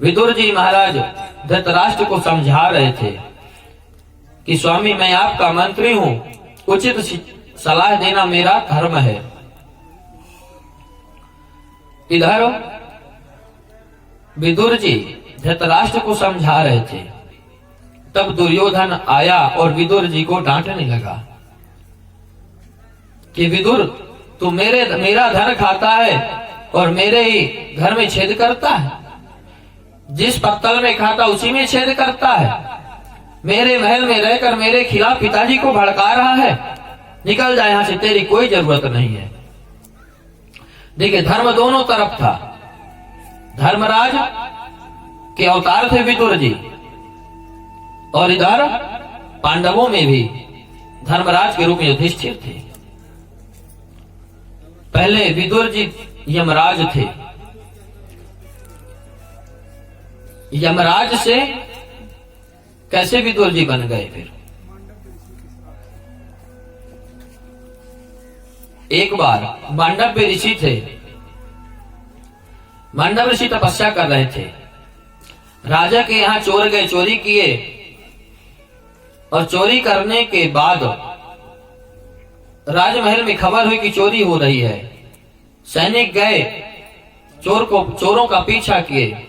विदुर जी महाराज धृतराष्ट्र को समझा रहे थे कि स्वामी मैं आपका मंत्री हूं, उचित सलाह देना मेरा धर्म है। इधर विदुर जी धृतराष्ट्र को समझा रहे थे, तब दुर्योधन आया और विदुर जी को डांटने लगा कि विदुर तू मेरा धन खाता है और मेरे ही घर में छेद करता है। जिस पत्तल में खाता उसी में छेद करता है। मेरे महल में रहकर मेरे खिलाफ पिताजी को भड़का रहा है। निकल जा यहां से, तेरी कोई जरूरत नहीं है। देखिए धर्म दोनों तरफ था। धर्मराज के अवतार थे विदुर जी, और इधर पांडवों में भी धर्मराज के रूप में युधिष्ठिर थे। पहले विदुर जी यमराज थे। यमराज से कैसे विदुर जी बन गए? फिर एक बार मांडव्य ऋषि थे। मांडव्य ऋषि तपस्या कर रहे थे। राजा के यहां चोर गए, चोरी किए, और चोरी करने के बाद राजमहल में खबर हुई कि चोरी हो रही है। सैनिक गए, चोरों का पीछा किए।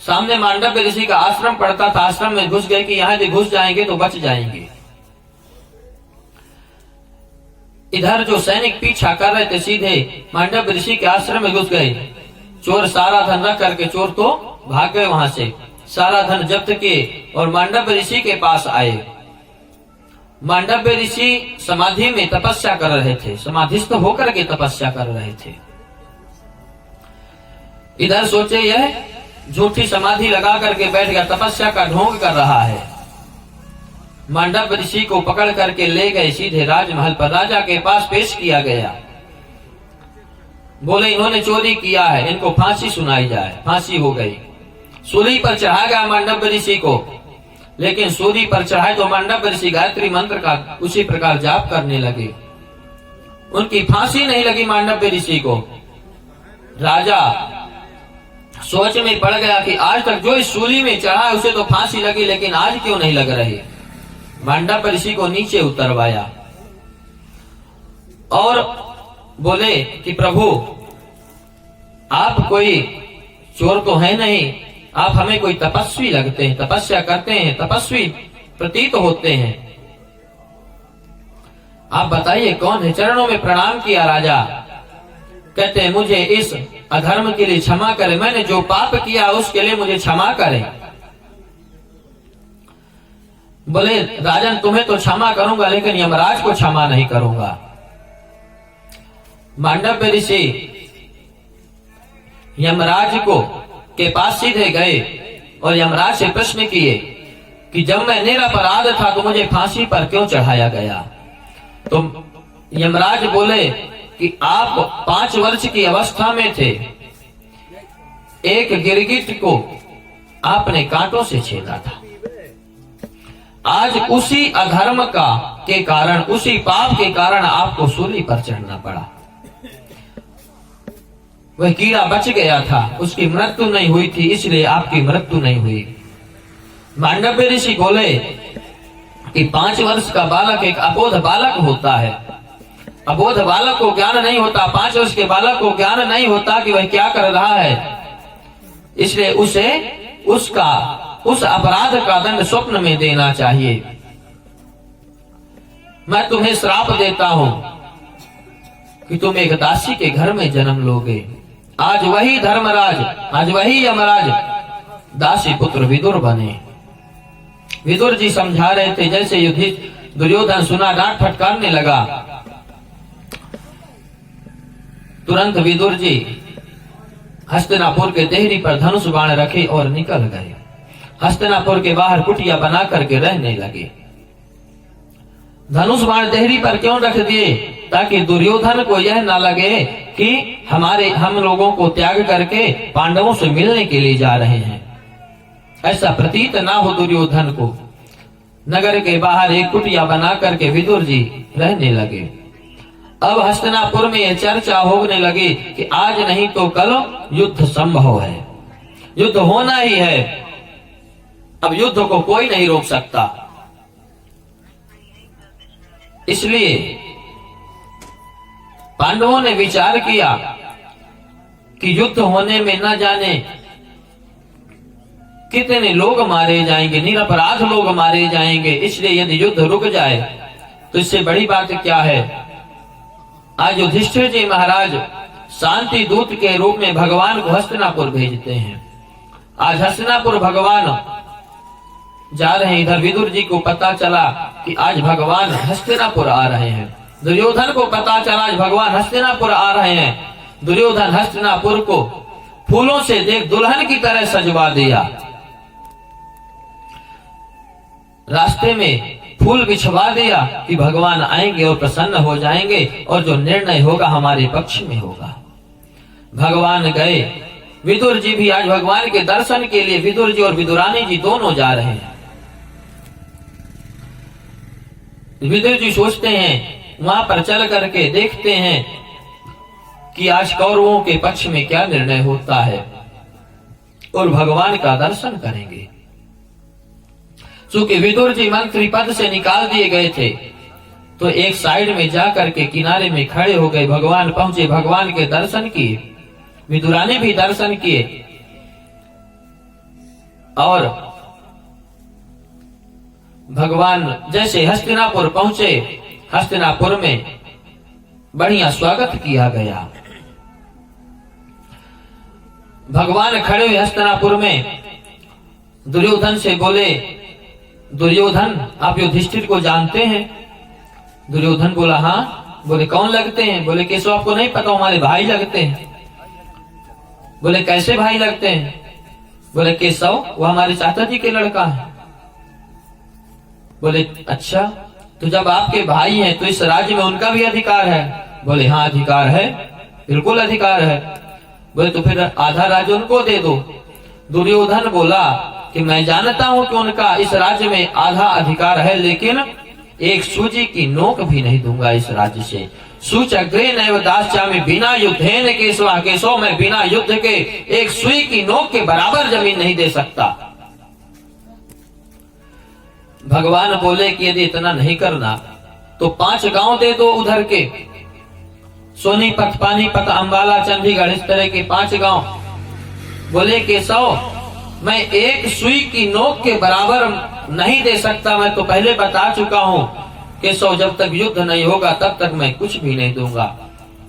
सामने मांडव्य ऋषि का आश्रम पड़ता था। आश्रम में घुस गए कि यहां यदि घुस जाएंगे तो बच जाएंगे। इधर जो सैनिक पीछा कर रहे थे सीधे मांडव्य ऋषि के आश्रम में घुस गए। चोर सारा धन रख करके चोर तो भाग गए वहां से। सारा धन जब्त किए और मांडव्य ऋषि के पास आए। मांडव्य ऋषि समाधि में तपस्या कर रहे थे, समाधिस्थ होकर के तपस्या कर रहे थे। इधर सोचे यह झूठी समाधि लगा करके बैठ गया, तपस्या का ढोंग कर रहा है। मांडव्य ऋषि को पकड़ करके ले गए सीधे राजमहल पर। राजा के पास पेश किया गया। बोले इन्होंने चोरी किया है, इनको फांसी सुनाई जाए। फांसी हो गई। सूली पर चढ़ा गया मांडव्य ऋषि को, लेकिन सूली पर चढ़ाए तो मांडव्य ऋषि गायत्री मंत्र का उसी प्रकार जाप करने लगे। उनकी फांसी नहीं लगी मांडव्य ऋषि को। राजा सोच में पड़ गया कि आज तक जो इस सूली में चढ़ा है उसे तो फांसी लगी, लेकिन आज क्यों नहीं लग रही। मांडव्य ऋषि को नीचे उतरवाया और बोले कि प्रभु आप कोई चोर तो है नहीं, आप हमें कोई तपस्वी लगते हैं, तपस्या करते हैं, तपस्वी प्रतीत होते हैं। आप बताइए कौन है। चरणों में प्रणाम किया राजा। कहते हैं मुझे इस अधर्म के लिए क्षमा करें, मैंने जो पाप किया उसके लिए मुझे क्षमा करें। बोले राजन तुम्हें तो क्षमा करूंगा, लेकिन यमराज को क्षमा नहीं करूंगा। मांडव्य ऋषि यमराज को के पास सीधे गए और यमराज से प्रश्न किए कि जब मैं निरपराध था तो मुझे फांसी पर क्यों चढ़ाया गया। तो यमराज बोले कि आप 5 वर्ष की अवस्था में थे, एक गिरगिट को आपने कांटों से छेदा था। आज उसी अधर्म के कारण, उसी पाप के कारण आपको सूली पर चढ़ना पड़ा। वह कीड़ा बच गया था, उसकी मृत्यु नहीं हुई थी, इसलिए आपकी मृत्यु नहीं हुई। मांडव्य ऋषि बोले कि 5 वर्ष का बालक एक अबोध बालक होता है। अबोध बालक को ज्ञान नहीं होता, 5 वर्ष के बालक को ज्ञान नहीं होता कि वह क्या कर रहा है, इसलिए उसे उस अपराध का दंड स्वप्न में देना चाहिए। मैं तुम्हें श्राप देता हूं कि तुम एक दासी के घर में जन्म लोगे। आज वही धर्मराज, आज वही यमराज दासी पुत्र विदुर बने। विदुर जी समझा रहे थे। जैसे दुर्योधन सुना, डांट फटकारने लगा। तुरंत विदुर जी हस्तिनापुर के देहरी पर धनुष बाण रखे और निकल गए। हस्तिनापुर के बाहर कुटिया बना करके रहने लगे। धनुष बाण देहरी पर क्यों रख दिए? ताकि दुर्योधन को यह ना लगे कि हम लोगों को त्याग करके पांडवों से मिलने के लिए जा रहे हैं, ऐसा प्रतीत ना हो दुर्योधन को। नगर के बाहर एक कुटिया बना करके विदुर जी रहने लगे। अब हस्तिनापुर में यह चर्चा होने लगी कि आज नहीं तो कल युद्ध संभव है। युद्ध होना ही है। अब युद्ध को कोई नहीं रोक सकता। इसलिए पांडवों ने विचार किया कि युद्ध होने में न जाने कितने लोग मारे जाएंगे, निरपराध लोग मारे जाएंगे। इसलिए यदि युद्ध रुक जाए तो इससे बड़ी बात क्या है। आज युधिष्ठिर जी महाराज शांति दूत के रूप में भगवान को हस्तिनापुर भेजते हैं। आज हस्तिनापुर भगवान जा रहे हैं। इधर विदुर जी को पता चला कि आज भगवान हस्तिनापुर आ रहे हैं। दुर्योधन को पता चला आज भगवान हस्तिनापुर आ रहे हैं। दुर्योधन हस्तिनापुर को फूलों से देख दुल्हन की तरह सजवा दिया। रास्ते में फूल बिछवा दिया कि भगवान आएंगे और प्रसन्न हो जाएंगे और जो निर्णय होगा हमारे पक्ष में होगा। भगवान गए। विदुर जी भी आज भगवान के दर्शन के लिए, विदुर जी और विदुरानी जी दोनों जा रहे हैं। विदुर जी सोचते हैं वहां पर चल करके देखते हैं कि आज कौरवों के पक्ष में क्या निर्णय होता है और भगवान का दर्शन करेंगे। चूंकि विदुर जी मंत्री पद से निकाल दिए गए थे तो एक साइड में जाकर के किनारे में खड़े हो गए। भगवान पहुंचे, भगवान के दर्शन किए, विदुरानी भी दर्शन किए और भगवान जैसे हस्तिनापुर पहुंचे, हस्तिनापुर में बढ़िया स्वागत किया गया। भगवान खड़े हुए हस्तिनापुर में दुर्योधन से बोले, दुर्योधन आप युधिष्ठिर को जानते हैं? दुर्योधन बोला हाँ। बोले कौन लगते हैं? बोले केशव आपको नहीं पता, हमारे भाई लगते हैं। बोले कैसे भाई लगते हैं? बोले केशव वो हमारे चाचा जी के लड़का है। बोले अच्छा, तो जब आपके भाई हैं तो इस राज्य में उनका भी अधिकार है? बोले हाँ अधिकार है, बिल्कुल अधिकार है। बोले तो फिर आधा राज्य उनको दे दो। दुर्योधन बोला कि मैं जानता हूं कि उनका इस राज्य में आधा अधिकार है, लेकिन एक सूजी की नोक भी नहीं दूंगा इस राज्य से। सूचग्रे नैव दास्यामि बिना युद्धेन केशव, केशव मैं बिना युद्ध के एक सुई की नोक के बराबर जमीन नहीं दे सकता। भगवान बोले कि यदि इतना नहीं करना तो 5 गांव दे दो उधर के, सोनीपत, पानीपत, अंबाला, चंडीगढ़, इस तरह के 5 गांव। बोले केशव मैं एक सुई की नोक के बराबर नहीं दे सकता, मैं तो पहले बता चुका हूं केशव जब तक युद्ध नहीं होगा तब तक मैं कुछ भी नहीं दूंगा।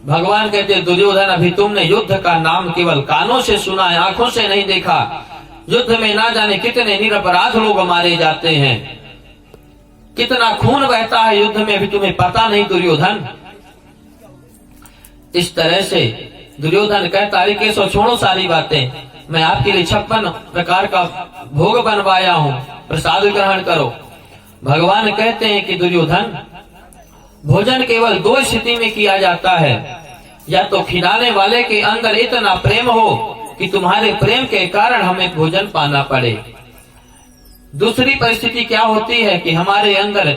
भगवान कहते दुर्योधन अभी तुमने युद्ध का नाम केवल कानों से सुना है, आंखों से नहीं देखा। युद्ध में ना जाने कितने निरपराध लोग मारे जाते हैं, कितना खून बहता है युद्ध में, अभी तुम्हें पता नहीं दुर्योधन। इस तरह से दुर्योधन कहता है केशव छोड़ो सारी बातें, मैं आपके लिए 56 प्रकार का भोग बनवाया हूं, प्रसाद ग्रहण करो। भगवान कहते हैं कि दुर्योधन भोजन केवल 2 स्थिति में किया जाता है, या तो खिलाने वाले के अंदर इतना प्रेम हो कि तुम्हारे प्रेम के कारण हमें भोजन पाना पड़े। दूसरी परिस्थिति क्या होती है कि हमारे अंदर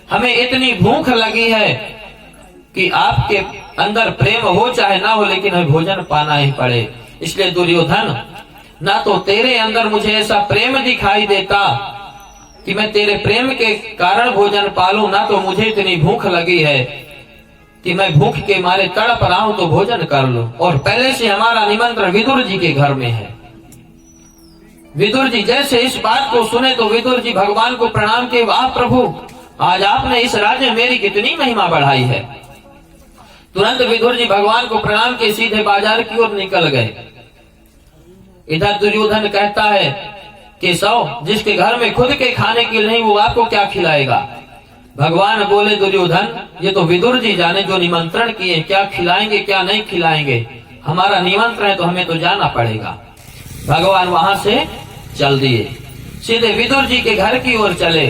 हमें इतनी भूख लगी है कि आपके अंदर प्रेम हो चाहे ना हो लेकिन हमें भोजन पाना ही पड़े। इसलिए दुर्योधन ना तो तेरे अंदर मुझे ऐसा प्रेम दिखाई देता कि मैं तेरे प्रेम के कारण भोजन पालूं, ना तो मुझे इतनी भूख लगी है कि मैं भूख के मारे तड़प रहा हूं तो भोजन कर लूं। और पहले से हमारा निमंत्रण विदुर जी के घर में है। विदुर जी जैसे इस बात को सुने तो विदुर जी भगवान को प्रणाम किए, वाह प्रभु आज आपने इस राज्य में मेरी कितनी महिमा बढ़ाई है। तुरंत विदुर जी भगवान को प्रणाम के सीधे बाजार की ओर निकल गए। इधर दुर्योधन कहता है केशव जिसके घर में खुद के खाने के लिए नहीं वो आपको क्या खिलाएगा। भगवान बोले दुर्योधन ये तो विदुर जी जाने जो निमंत्रण किए, क्या खिलाएंगे क्या नहीं खिलाएंगे, हमारा निमंत्रण है तो हमें तो जाना पड़ेगा। भगवान वहां से चल दिए, सीधे विदुर जी के घर की ओर चले।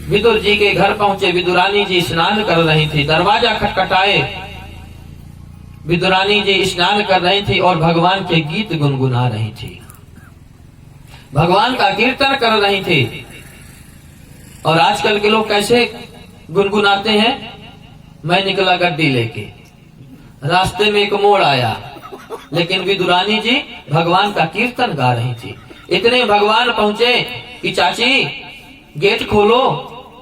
विदुर जी के घर पहुंचे, विदुरानी जी स्नान कर रही थी, दरवाजा खटखटाए, विदुरानी जी स्नान कर रही थी और भगवान के गीत गुनगुना रही थी, भगवान का कीर्तन कर रही थी। और आजकल के लोग कैसे गुनगुनाते हैं, मैं निकला गड्डी लेके, रास्ते में एक मोड़ आया, लेकिन विदुरानी जी भगवान का कीर्तन गा रही थी। इतने भगवान पहुंचे कि चाची गेट खोलो।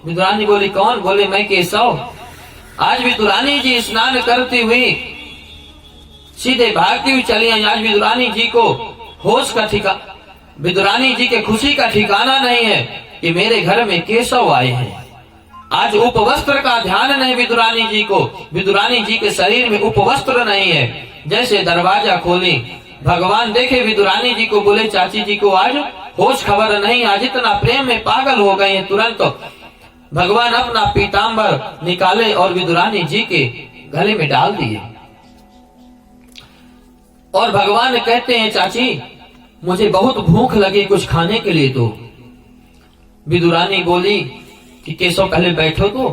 विदुरानी बोली कौन? बोले मैं केशव। आज विदुरानी जी स्नान करती हुई सीधे भागती हुई चली आई। आज विदुरानी जी को होश का ठिकाना, विदुरानी जी के खुशी का ठिकाना नहीं है कि मेरे घर में केशव आए हैं। आज उपवस्त्र का ध्यान नहीं विदुरानी जी को। विदुरानी जी के शरीर में उपवस्त्र नहीं है। जैसे दरवाजा खोली, भगवान देखे विदुरानी जी को, बोले चाची जी को आज होश खबर नहीं, आज इतना प्रेम में पागल हो गए हैं। तुरंत भगवान अपना पीतांबर निकाले और विदुरानी जी के गले में डाल दिए। और भगवान कहते हैं चाची मुझे बहुत भूख लगी, कुछ खाने के लिए दो। विदुरानी बोली कि केशव पहले बैठो। तो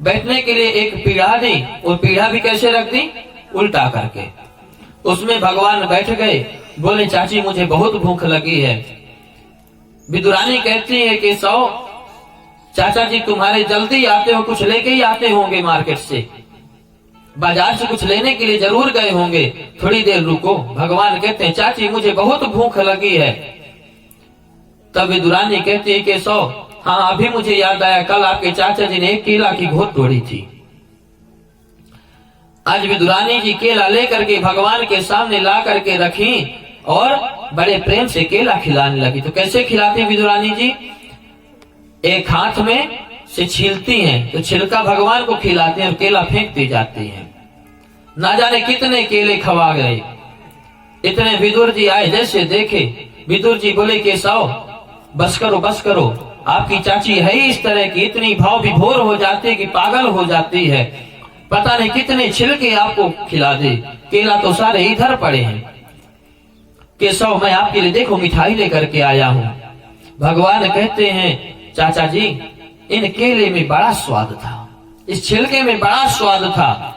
बैठने के लिए एक पीढ़ा दी, और पीढ़ा भी कैसे रख दी? उल्टा करके। उसमें भगवान बैठ गए। बोले चाची मुझे बहुत भूख लगी है। विदुरानी कहती है केशव चाचा जी तुम्हारे जल्दी आते हो, कुछ लेके ही आते होंगे, मार्केट से बाजार से कुछ लेने के लिए जरूर गए होंगे, थोड़ी देर रुको। भगवान कहते हैं चाची मुझे बहुत भूख लगी है। तब विदुरानी कहती है केशव हाँ अभी मुझे याद आया, कल आपके चाचा जी ने एक केला की घोट तोड़ी थी। आज विदुरानी जी केला लेकर के भगवान के सामने ला करके रखी और बड़े प्रेम से केला खिलाने लगी। तो कैसे खिलाती विदुरानी जी? एक हाथ में से छीलती हैं तो छिलका भगवान को खिलाते हैं और केला फेंकती जाती हैं। ना जाने कितने केले खवा गए। इतने विदुर जी आए, जैसे देखे विदुर जी बोले केशव बस करो बस करो, आपकी चाची है ही इस तरह की, इतनी भाव विभोर हो जाती है कि पागल हो जाती है। पता नहीं कितने छिलके आपको खिला दे, केला तो सारे इधर पड़े हैं। केशव मैं आपके लिए देखो मिठाई लेकर के आया हूँ। भगवान कहते हैं चाचा जी इन केले में बड़ा स्वाद था, इस छिलके में बड़ा स्वाद था।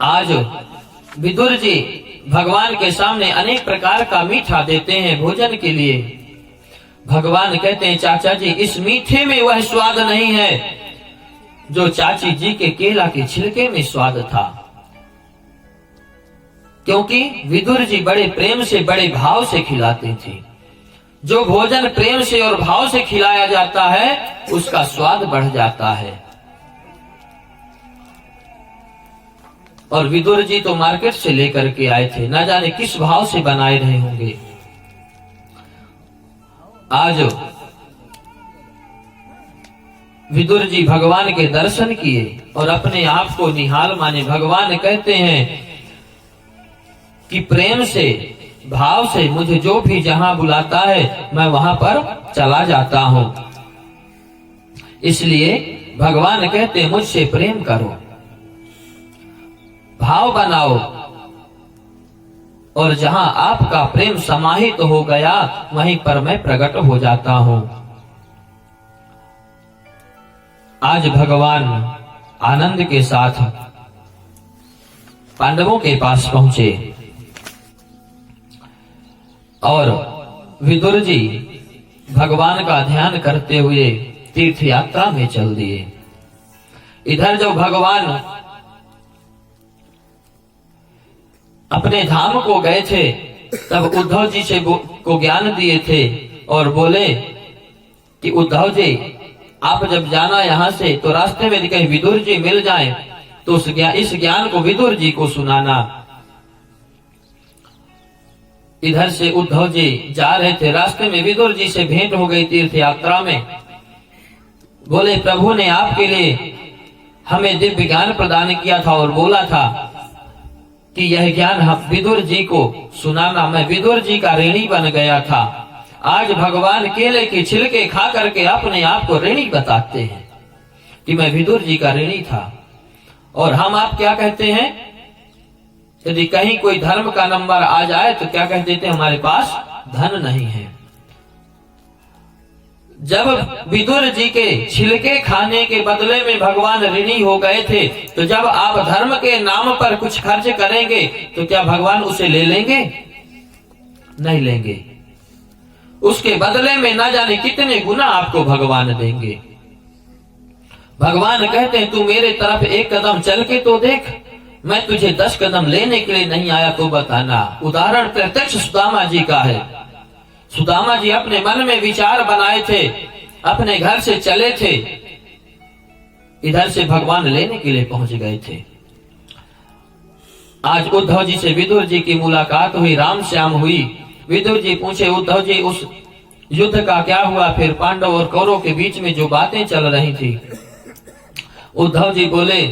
आज विदुर जी भगवान के सामने अनेक प्रकार का मीठा देते हैं भोजन के लिए। भगवान कहते हैं चाचा जी इस मीठे में वह स्वाद नहीं है जो चाची जी के केला के छिलके में स्वाद था। क्योंकि विदुर जी बड़े प्रेम से बड़े भाव से खिलाते थे। जो भोजन प्रेम से और भाव से खिलाया जाता है उसका स्वाद बढ़ जाता है। और विदुर जी तो मार्केट से लेकर के आए थे, न जाने किस भाव से बनाए रहे होंगे। आज विदुर जी भगवान के दर्शन किए और अपने आप को निहाल माने। भगवान कहते हैं कि प्रेम से भाव से मुझे जो भी जहां बुलाता है मैं वहां पर चला जाता हूं। इसलिए भगवान कहते हैं मुझसे प्रेम करो, भाव बनाओ, और जहां आपका प्रेम समाहित हो गया वहीं पर मैं प्रकट हो जाता हूं। आज भगवान आनंद के साथ पांडवों के पास पहुंचे और विदुर जी भगवान का ध्यान करते हुए तीर्थ यात्रा में चल दिए। इधर जब भगवान अपने धाम को गए थे तब उद्धव जी से को ज्ञान दिए थे और बोले कि उद्धव जी आप जब जाना यहाँ से तो रास्ते में कहीं विदुर जी मिल जाए तो इस ज्ञान को विदुर जी को सुनाना। इधर से उद्धव जी जा रहे थे, रास्ते में विदुर जी से भेंट हो गई तीर्थ यात्रा में। बोले प्रभु ने आपके लिए हमें दिव्य ज्ञान प्रदान किया था और बोला था कि यह ज्ञान हम विदुर जी को सुनाना। मैं विदुर जी का ऋणी बन गया था। आज भगवान केले के छिलके खा करके अपने आप को ऋणी बताते हैं कि मैं विदुर जी का ऋणी था। और हम आप क्या कहते हैं? यदि कहीं कोई धर्म का नंबर आ जाए तो क्या कह देते हैं? हमारे पास धन नहीं है। जब विदुर जी के छिलके खाने के बदले में भगवान ऋणी हो गए थे तो जब आप धर्म के नाम पर कुछ खर्च करेंगे तो क्या भगवान उसे ले लेंगे? नहीं लेंगे। उसके बदले में ना जाने कितने गुना आपको भगवान देंगे। भगवान कहते हैं तू मेरे तरफ एक कदम चल के तो देख, मैं तुझे 10 कदम लेने के लिए नहीं आया तो बताना। उदाहरण प्रत्यक्ष सुदामा जी का है। सुदामा जी अपने मन में विचार बनाए थे, अपने घर से चले थे, इधर से भगवान लेने के लिए पहुंच गए थे। आज उद्धव जी से विदुर जी की मुलाकात हुई, राम श्याम हुई। विदुर जी पूछे उद्धव जी उस युद्ध का क्या हुआ, फिर पांडव और कौरव के बीच में जो बातें चल रही थी। उद्धव जी बोले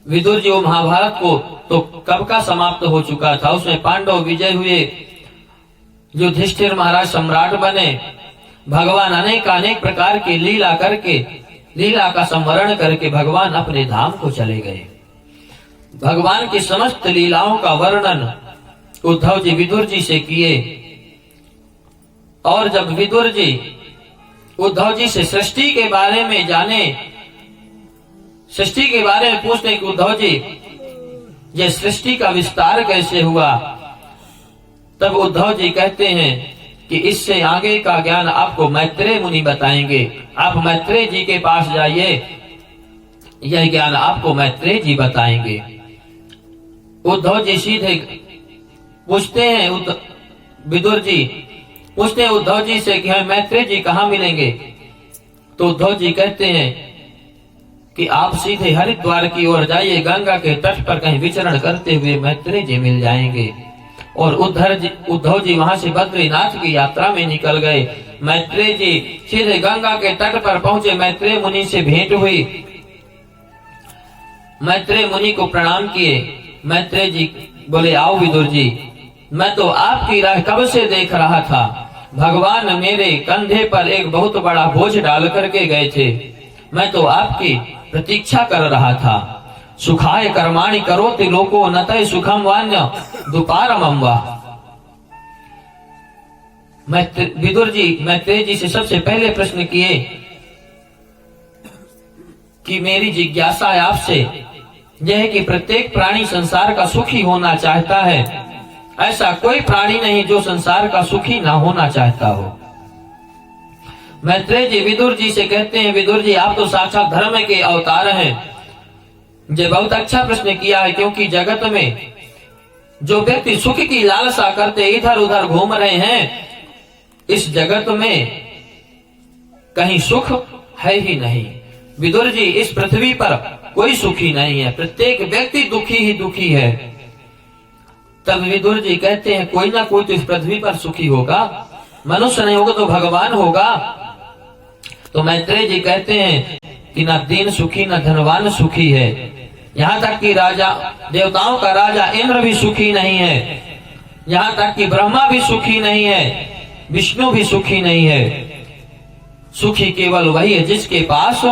विदुर जी वो महाभारत को तो कब का समाप्त हो चुका था, उसमें पांडव विजय हुए, युधिष्ठिर महाराज सम्राट बने, भगवान अनेक प्रकार की लीला करके, लीला का संवरण करके भगवान अपने धाम को चले गए। भगवान की समस्त लीलाओं का वर्णन उद्धव जी विदुर जी से किए। और जब विदुर जी उद्धव जी से सृष्टि के बारे में जाने, सृष्टि के बारे में पूछते कि उद्धव जी ये सृष्टि का विस्तार कैसे हुआ, तब उद्धव जी कहते हैं कि इससे आगे का ज्ञान आपको मैत्रेय मुनि बताएंगे। आप मैत्रेय जी के पास जाइए, यह ज्ञान आपको मैत्रेय जी बताएंगे। उद्धव जी सीधे पूछते हैं, विदुर जी पूछते हैं उद्धव जी से कि मैत्रेय जी कहाँ मिलेंगे। तो उद्धव जी कहते हैं कि आप सीधे हरिद्वार की ओर जाइए, गंगा के तट पर कहीं विचरण करते हुए मैत्रेय जी मिल जाएंगे। और उद्धव जी वहां से बद्रीनाथ की यात्रा में निकल गए। मैत्रेय जी सीधे गंगा के तट पर पहुंचे, मैत्रेय मुनि से भेंट हुई, मैत्रेय मुनि को प्रणाम किए। मैत्रेय जी बोले आओ विदुर जी, मैं तो आपकी राह कब से देख रहा था। भगवान मेरे कंधे पर एक बहुत बड़ा बोझ डाल करके गए थे, मैं तो आपकी प्रतीक्षा कर रहा था। सुखाय कर्माणि करोति लोको नतय सुखम वान्य दुपारमं वा। विदुर जी मैत्रेय जी से सबसे पहले प्रश्न किए कि मेरी जिज्ञासा है आपसे यह है कि प्रत्येक प्राणी संसार का सुखी होना चाहता है, ऐसा कोई प्राणी नहीं जो संसार का सुखी ना होना चाहता हो। मैत्रेय जी विदुर जी से कहते हैं विदुर जी आप तो साक्षात धर्म के अवतार हैं। ये बहुत अच्छा प्रश्न किया है, क्योंकि जगत में जो व्यक्ति सुख की लालसा करते इधर उधर घूम रहे हैं, इस जगत में कहीं सुख है ही नहीं। विदुर जी इस पृथ्वी पर कोई सुखी नहीं है, प्रत्येक व्यक्ति दुखी ही दुखी है। तब विदुर जी कहते हैं कोई ना कोई तो इस पृथ्वी पर सुखी होगा, मनुष्य नहीं होगा तो भगवान होगा। तो मैत्रेय जी कहते हैं कि ना दीन सुखी ना धनवान सुखी है, यहाँ तक कि राजा देवताओं का राजा इंद्र भी सुखी नहीं है, यहाँ तक कि ब्रह्मा भी सुखी नहीं है, विष्णु भी सुखी नहीं है। सुखी केवल वही है जिसके पास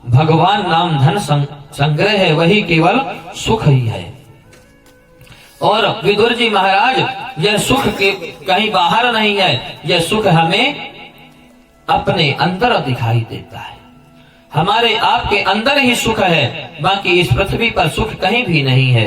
भगवान नाम धन संग्रह है, वही केवल सुख ही है। और विदुर जी महाराज यह सुख के कहीं बाहर नहीं है, यह सुख हमें अपने अंदर दिखाई देता है। हमारे आपके अंदर ही सुख है, बाकी इस पृथ्वी पर सुख कहीं भी नहीं है।